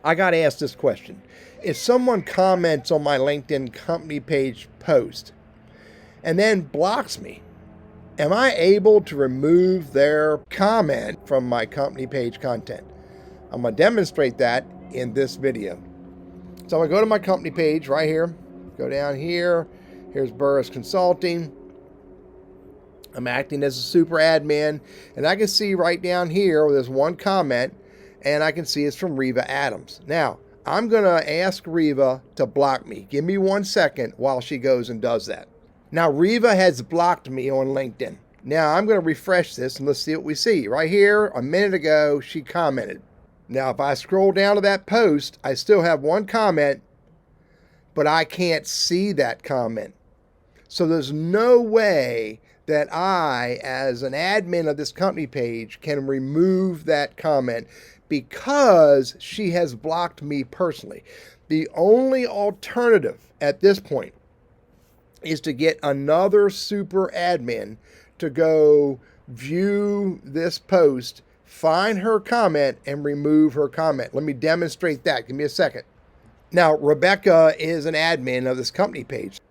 I got asked this question. If someone comments on my LinkedIn company page post and then blocks me, am I able to remove their comment from my company page content? I'm going to demonstrate that in this video. So I'm going to go to my company page right here, go down here. Here's Burriss Consulting. I'm acting as a super admin, and I can see right down here where there's one comment, and I can see it's from Reva Adams. Now, I'm going to ask Reva to block me. Give me 1 second while she goes and does that. Now, Reva has blocked me on LinkedIn. Now, I'm going to refresh this, and let's see what we see. Right here, a minute ago, she commented. Now, if I scroll down to that post, I still have one comment, but I can't see that comment. So there's no way that I, as an admin of this company page, can remove that comment because she has blocked me personally. The only alternative at this point is to get another super admin to go view this post, find her comment, and remove her comment. Let me demonstrate that. Give me a second. Now, Rebecca is an admin of this company page.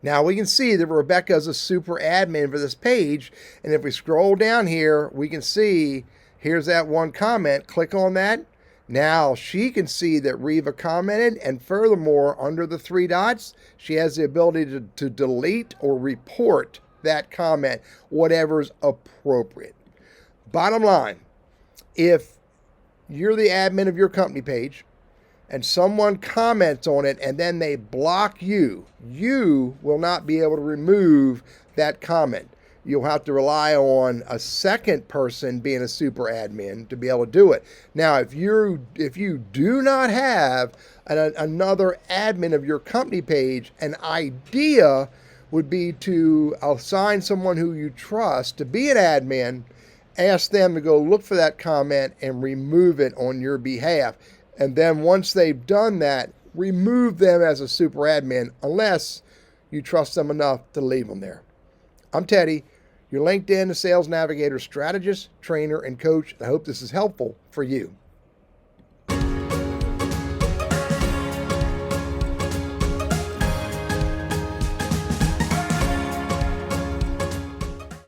Now we can see that Rebecca is a super admin for this page. And if we scroll down here, we can see here's that one comment. Click on that. Now she can see that Reva commented. And furthermore, under the 3 dots, she has the ability to delete or report that comment, whatever's appropriate. Bottom line, if you're the admin of your company page, and someone comments on it and then they block you, you will not be able to remove that comment. You'll have to rely on a second person being a super admin to be able to do it. Now, if you do not have another admin of your company page, an idea would be to assign someone who you trust to be an admin, ask them to go look for that comment and remove it on your behalf. And then once they've done that, remove them as a super admin unless you trust them enough to leave them there. I'm Teddy, your LinkedIn Sales Navigator strategist, trainer, and coach. I hope this is helpful for you.